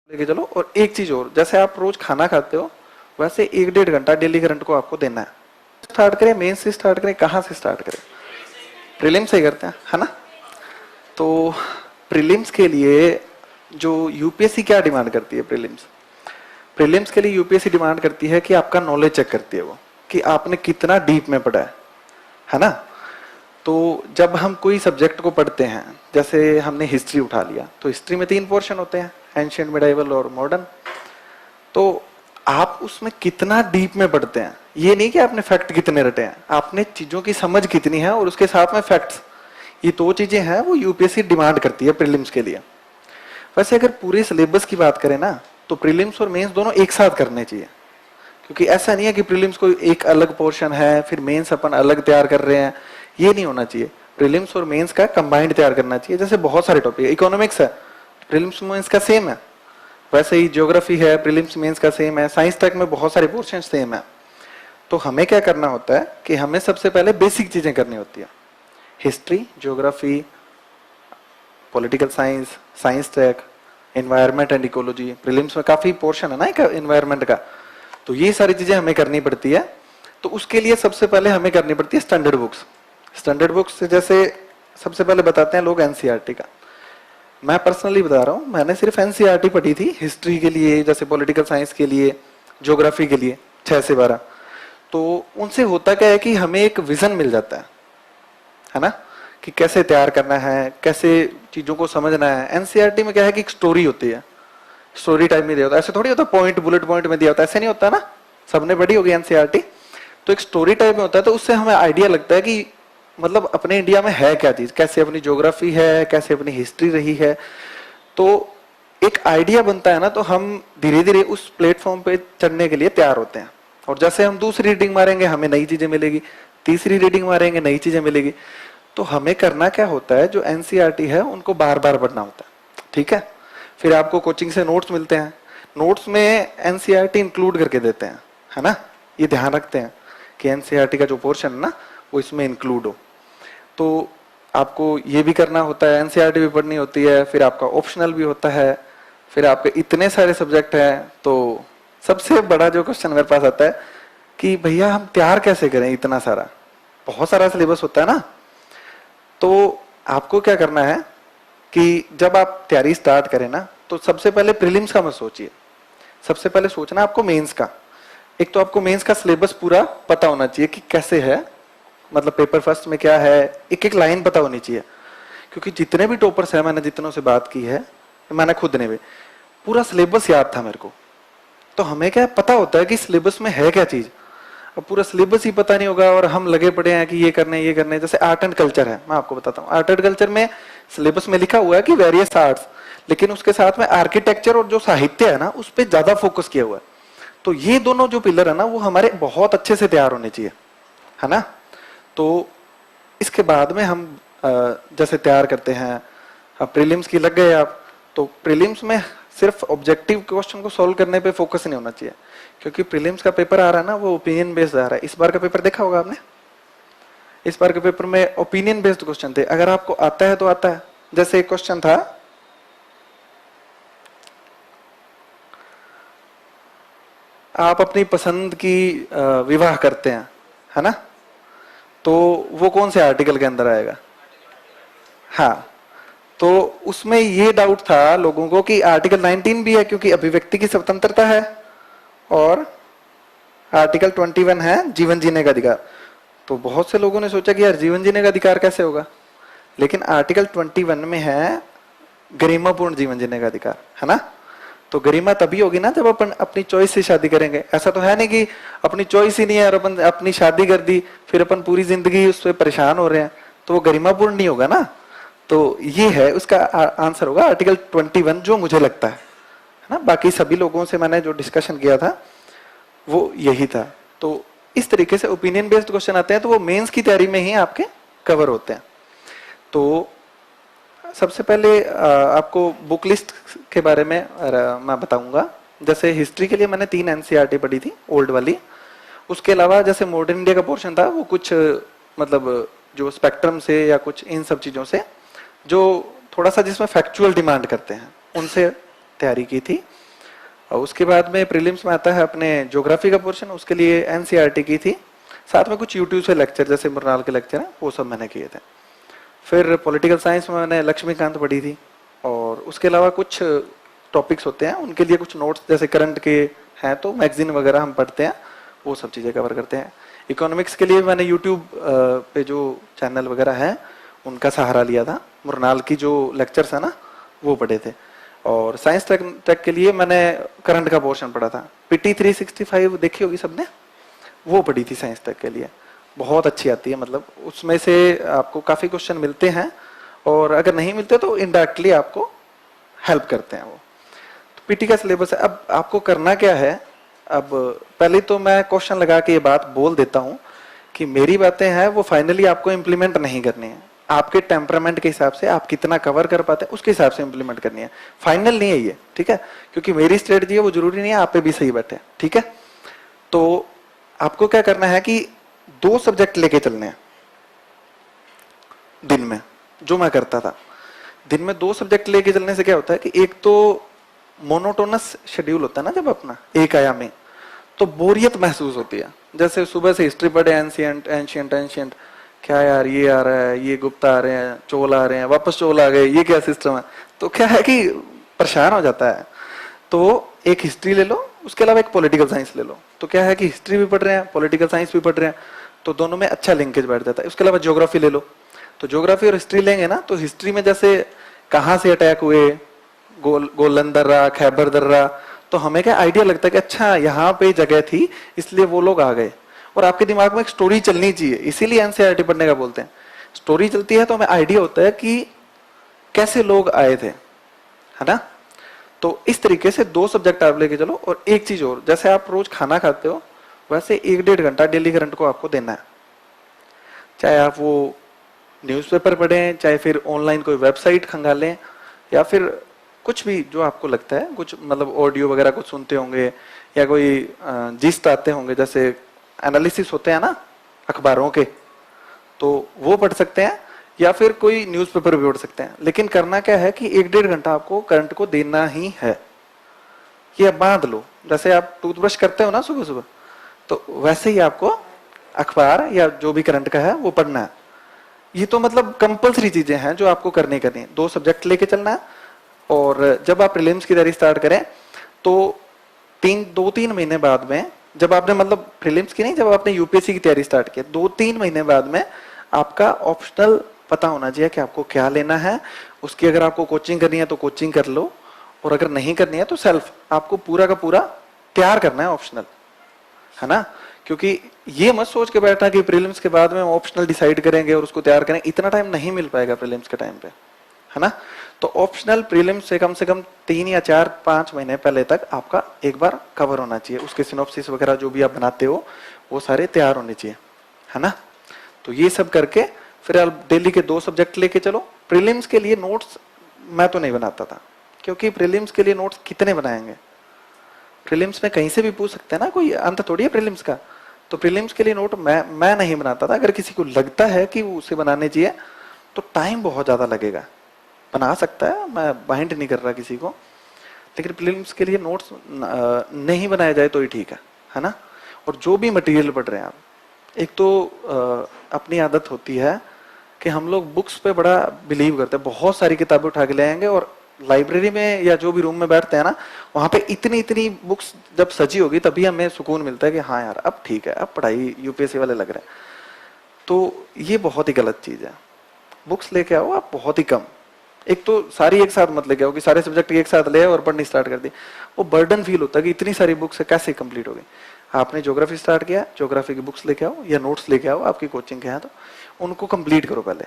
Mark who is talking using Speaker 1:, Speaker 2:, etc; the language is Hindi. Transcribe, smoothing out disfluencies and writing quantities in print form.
Speaker 1: लेके चलो। और एक चीज और, जैसे आप रोज खाना खाते हो वैसे 1-1.5 घंटा डेली करंट को आपको देना है। स्टार्ट करें मेन से, स्टार्ट करें कहाँ से स्टार्ट करें? प्रीलिम से ही करते हैं, है ना? तो प्रीलिम्स के लिए जो यूपीएससी क्या डिमांड करती है? प्रीलिम्स के लिए यूपीएससी डिमांड करती है कि आपका नॉलेज चेक करती है वो, कि आपने कितना डीप में पढ़ा है ना? तो जब हम कोई सब्जेक्ट को पढ़ते हैं, जैसे हमने हिस्ट्री उठा लिया, तो हिस्ट्री में 3 पोर्शन होते हैं, एंशिएंट, मिडाइवल और मॉडर्न। तो आप उसमें कितना डीप में पढ़ते हैं, ये नहीं कि आपने फैक्ट कितने रटे हैं, आपने चीजों की समझ कितनी है और उसके साथ में फैक्ट्स, ये 2 चीजें हैं वो यूपीएससी डिमांड करती है प्रीलिम्स के लिए। वैसे अगर पूरे सिलेबस की बात करें ना, तो प्रीलिम्स और मेंस दोनों एक साथ करने चाहिए, क्योंकि ऐसा नहीं है कि प्रीलिम्स को एक अलग पोर्शन है फिर मेंस अपन अलग तैयार कर रहे हैं, ये नहीं होना चाहिए। प्रीलिम्स और मेंस का कंबाइंड तैयार करना चाहिए। जैसे बहुत सारे टॉपिक, इकोनॉमिक्स है, प्रीलिम्स मेंस का सेम है, वैसे ही ज्योग्राफी है, प्रीलिम्स मेंस का सेम है, साइंस टेक में बहुत सारे पोर्शन सेम है। तो हमें क्या करना होता है कि हमें सबसे पहले बेसिक चीजें करनी होती है, history, geography, political science, science tech, environment and ecology, prelims में काफी पोर्शन है ना एनवायरमेंट का, तो ये सारी चीजें हमें करनी पड़ती है। तो उसके लिए सबसे पहले हमें करनी पड़ती है स्टैंडर्ड बुक्स। स्टैंडर्ड बुक्स जैसे सबसे पहले बताते हैं लोग एनसीईआरटी का। मैं पर्सनली बता रहा हूँ, मैंने सिर्फ एनसीईआरटी पढ़ी थी हिस्ट्री के लिए, जैसे पॉलिटिकल साइंस के लिए, ज्योग्राफी के लिए 6 से 12। तो उनसे होता क्या है कि हमें एक विजन मिल जाता है ना, कि कैसे तैयार करना है, कैसे चीजों को समझना है। एनसीईआरटी में क्या है कि एक स्टोरी होती है, स्टोरी टाइप में दिया होता है, ऐसे थोड़ी होता पॉइंट बुलेट पॉइंट में दिया होता है, ऐसे नहीं होता ना, सबने पढ़ी होगी एनसीईआरटी, तो एक स्टोरी टाइप में होता है। तो उससे हमें आइडिया लगता है कि मतलब अपने इंडिया में है क्या चीज, कैसे अपनी ज्योग्राफी है, कैसे अपनी हिस्ट्री रही है, तो एक आइडिया बनता है ना। तो हम धीरे धीरे उस प्लेटफॉर्म पे चढ़ने के लिए तैयार होते हैं। और जैसे हम दूसरी रीडिंग मारेंगे हमें नई चीजें मिलेगी, तीसरी रीडिंग मारेंगे नई चीजें मिलेगी। तो हमें करना क्या होता है, जो एनसीईआरटी है उनको बार बार पढ़ना होता है, ठीक है? फिर आपको कोचिंग से नोट्स मिलते हैं, नोट्स में एनसीईआरटी इंक्लूड करके देते हैं, है ना? ये ध्यान रखते हैं कि एनसीईआरटी का जो पोर्शन है ना वो इसमें इंक्लूड हो। तो आपको ये भी करना होता है, एनसीईआरटी भी पढ़नी होती है, फिर आपका ऑप्शनल भी होता है, फिर आपके इतने सारे सब्जेक्ट हैं। तो सबसे बड़ा जो क्वेश्चन मेरे पास आता है कि भैया हम तैयार कैसे करें इतना सारा, बहुत सारा सिलेबस होता है ना। तो आपको क्या करना है कि जब आप तैयारी स्टार्ट करें ना, तो सबसे पहले प्रीलिम्स का मत सोचिए, सबसे पहले सोचना आपको मेंस का। एक तो आपको मेंस का सिलेबस पूरा पता होना चाहिए कि कैसे है, मतलब पेपर फर्स्ट में क्या है, एक एक लाइन पता होनी चाहिए। क्योंकि जितने भी टॉपर्स हैं, मैंने जितनों से बात की है, मैंने खुद ने भी पूरा सिलेबस याद था मेरे को। तो हमें क्या पता होता है कि सिलेबस में है क्या चीज। अब पूरा सिलेबस ही पता नहीं होगा और हम लगे पड़े हैं कि ये करने। जैसे आर्ट एंड कल्चर है, मैं आपको बताता हूँ, आर्ट एंड कल्चर में सिलेबस में लिखा हुआ है कि वेरियस आर्ट्स, लेकिन उसके साथ में आर्किटेक्चर और जो साहित्य है ना उस पर ज्यादा फोकस किया हुआ है। तो ये दोनों जो पिलर है ना वो हमारे बहुत अच्छे से तैयार होने चाहिए, है ना? तो इसके बाद में हम जैसे तैयार करते हैं, अब प्रीलिम्स की लग गए आप, तो प्रीलिम्स में सिर्फ ऑब्जेक्टिव क्वेश्चन को सॉल्व करने पे फोकस नहीं होना चाहिए, क्योंकि प्रीलिम्स का पेपर आ रहा है ना वो ओपिनियन बेस्ड आ रहा है। इस बार का पेपर देखा होगा आपने, इस बार के पेपर में ओपिनियन बेस्ड क्वेश्चन थे। अगर आपको आता है तो आता है। जैसे एक क्वेश्चन था, आप अपनी पसंद की विवाह करते हैं, है ना? तो वो कौन से आर्टिकल के अंदर आएगा? हाँ, तो उसमें ये डाउट था लोगों को कि आर्टिकल 19 भी है, क्योंकि अभिव्यक्ति की स्वतंत्रता है, और आर्टिकल 21 है जीवन जीने का अधिकार। तो बहुत से लोगों ने सोचा कि यार जीवन जीने का अधिकार कैसे होगा, लेकिन आर्टिकल 21 में है गरिमापूर्ण जीवन जीने का अधिकार, है ना? तो गरिमा तभी होगी ना जब अपन अपनी चॉइस से शादी करेंगे। ऐसा तो है नहीं कि अपनी चॉइस ही नहीं है और अपन अपनी शादी कर दी फिर अपन पूरी जिंदगी उससे परेशान हो रहे हैं, तो वो गरिमापूर्ण नहीं होगा ना। तो ये है उसका आंसर होगा आर्टिकल 21, जो मुझे लगता है ना। बाकी सभी लोगों से मैंने जो डिस्कशन किया था वो यही था। तो इस तरीके से ओपिनियन बेस्ड क्वेश्चन आते हैं, तो वो मेंस की तैयारी में ही आपके कवर होते हैं। तो सबसे पहले आपको बुक लिस्ट के बारे में मैं बताऊंगा। जैसे हिस्ट्री के लिए मैंने 3 एनसीईआरटी पढ़ी थी, ओल्ड वाली। उसके अलावा जैसे मॉडर्न इंडिया का पोर्शन था वो कुछ मतलब जो स्पेक्ट्रम से या कुछ इन सब चीजों से जो थोड़ा सा जिसमें फैक्चुअल डिमांड करते हैं उनसे तैयारी की थी। और उसके बाद में प्रीलिम्स में आता है अपने ज्योग्राफी का पोर्शन, उसके लिए एनसीईआरटी की थी, साथ में कुछ यूट्यूब से लेक्चर जैसे मृणाल के लेक्चर हैं वो सब मैंने किए थे। फिर पॉलिटिकल साइंस में मैंने लक्ष्मीकांत पढ़ी थी, और उसके अलावा कुछ टॉपिक्स होते हैं उनके लिए कुछ नोट्स जैसे करंट के हैं तो मैगजीन वगैरह हम पढ़ते हैं, वो सब चीज़ें कवर करते हैं। इकोनॉमिक्स के लिए मैंने यूट्यूब पे जो चैनल वगैरह है उनका सहारा लिया था, मृणाल की जो लेक्चर्स है ना वो पढ़े थे। और साइंस टेक के लिए मैंने करंट का पोर्शन पढ़ा था। पीटी 365 देखी होगी सबने, वो पढ़ी थी साइंस टेक के लिए, बहुत अच्छी आती है, मतलब उसमें से आपको काफी क्वेश्चन मिलते हैं, और अगर नहीं मिलते तो इनडायरेक्टली आपको हेल्प करते हैं वो। तो पीटी का सिलेबस है। अब आपको करना क्या है, अब पहले तो मैं क्वेश्चन लगा के ये बात बोल देता हूं कि मेरी बातें हैं वो फाइनली आपको इम्प्लीमेंट नहीं करनी है, आपके टेम्परामेंट के हिसाब से आप कितना कवर कर पाते हैं उसके हिसाब से इम्प्लीमेंट करनी है, फाइनल नहीं है ये, ठीक है। क्योंकि मेरी स्ट्रेटजी है वो जरूरी नहीं है आप पे भी सही बैठे, ठीक है। तो आपको क्या करना है कि 2 सब्जेक्ट लेके चलने हैं दिन में, जो मैं करता था। दिन में 2 सब्जेक्ट लेके चलने से क्या होता है कि एक तो मोनोटोनस शेड्यूल होता है ना, जब अपना एक आयामी, तो बोरियत महसूस होती है। जैसे सुबह से हिस्ट्री पढ़े, एंशियंट एंशियंट एंशियंट, क्या यार ये आ रहा है, ये गुप्ता आ रहे हैं, चोल आ रहे हैं, वापस चोल आ गए, ये क्या सिस्टम है, तो क्या है कि परेशान हो जाता है। तो एक हिस्ट्री ले लो, उसके अलावा एक पॉलिटिकल साइंस ले लो, तो क्या है कि हिस्ट्री भी पढ़ रहे हैं, पॉलिटिकल साइंस भी पढ़ रहे हैं, तो दोनों में अच्छा लिंकेज बैठ जाता है। उसके अलावा ज्योग्राफी ले लो, तो ज्योग्राफी और हिस्ट्री लेंगे ना, तो हिस्ट्री में जैसे कहाँ से अटैक हुए, गोलन दर्रा, खैबर दर्रा, तो हमें क्या आइडिया लगता है कि अच्छा यहाँ पे जगह थी इसलिए वो लोग आ गए, और आपके दिमाग में एक स्टोरी चलनी चाहिए, इसीलिए एनसीईआरटी पढ़ने का बोलते हैं। स्टोरी चलती है तो हमें आइडिया होता है कि कैसे लोग आए थे, है ना। तो इस तरीके से 2 सब्जेक्ट आप लेके चलो। और एक चीज और, जैसे आप रोज खाना खाते हो वैसे 1-1.5 घंटा डेली करंट को आपको देना है, चाहे आप वो न्यूज़पेपर पढ़ें, चाहे फिर ऑनलाइन कोई वेबसाइट खंगालें, या फिर कुछ भी जो आपको लगता है, कुछ मतलब ऑडियो वगैरह कुछ सुनते होंगे, या कोई जिस्ट आते होंगे, जैसे एनालिसिस होते हैं ना अखबारों के, तो वो पढ़ सकते हैं, या फिर कोई न्यूज़पेपर भी पढ़ सकते हैं। लेकिन करना क्या है कि 1-1.5 घंटा आपको करंट को देना ही है। ये अब बांध लो, जैसे आप टूथब्रश करते हो ना सुबह सुबह, तो वैसे ही आपको अखबार या जो भी करंट का है वो पढ़ना है। ये तो मतलब कंपलसरी चीजें हैं जो आपको करनी है। 2 सब्जेक्ट लेके चलना है, और जब आप प्रीलिम्स की तैयारी स्टार्ट करें तो 2-3 महीने बाद में, जब आपने मतलब प्रीलिम्स की नहीं, जब आपने यूपीएससी की तैयारी स्टार्ट की, 2-3 महीने बाद में आपका ऑप्शनल पता होना चाहिए कि आपको क्या लेना है। उसकी अगर आपको कोचिंग करनी है तो कोचिंग कर लो, और अगर नहीं करनी है तो सेल्फ आपको पूरा का पूरा तैयार करना है ऑप्शनल, है ना। क्योंकि ये मत सोच के बैठना कि प्रीलिम्स के बाद में ऑप्शनल डिसाइड करेंगे और उसको तैयार करेंगे, इतना टाइम नहीं मिल पाएगा प्रीलिम्स के टाइम पे, है ना। तो ऑप्शनल प्रीलिम्स से कम 3 या 4-5 महीने पहले तक आपका एक बार कवर होना चाहिए, उसके सिनॉप्सिस वगैरह जो भी आप बनाते हो वो सारे तैयार होने चाहिए, है ना। तो ये सब करके फिर आप डेली के 2 सब्जेक्ट लेके चलो। प्रीलिम्स के लिए नोट्स मैं तो नहीं बनाता था, क्योंकि प्रीलिम्स के लिए नोट्स कितने बनाएंगे, प्रीलिम्स में कहीं से भी पूछ सकते हैं ना, कोई अंत थोड़ी है प्रीलिम्स का। तो प्रीलिम्स के लिए नोट मैं नहीं बनाता था। अगर किसी को लगता है कि उसे बनाने चाहिए तो टाइम बहुत ज्यादा लगेगा, बना सकता है, मैं बाइंड नहीं कर रहा किसी को, लेकिन प्रीलिम्स के लिए नोट्स नहीं बनाया जाए तो ही ठीक है ना। और जो भी मटेरियल पढ़ रहे हैं आप, एक तो अपनी आदत होती है कि हम लोग बुक्स पे बड़ा बिलीव करते हैं, बहुत सारी किताबें उठा के ले आएंगे, और लाइब्रेरी में या जो भी रूम में बैठते हैं ना, वहां पे इतनी इतनी बुक्स जब सजी होगी तभी हमें सुकून मिलता है कि हाँ यार अब ठीक है, अब पढ़ाई यूपीएससी वाले लग रहे हैं। तो ये बहुत ही गलत चीज है। बुक्स लेके आओ आप बहुत ही कम, एक तो सारी एक साथ मत लेके आओ कि सारे सब्जेक्ट एक साथ ले और पढ़नी स्टार्ट कर दी, वो बर्डन फील होता है कि इतनी सारी बुक्स है कैसे कंप्लीट होगी। आपने ज्योग्राफी स्टार्ट किया, ज्योग्राफी की बुक्स लेके आओ या नोट्स लेके आओ, आपकी कोचिंग के हैं तो उनको कंप्लीट करो पहले।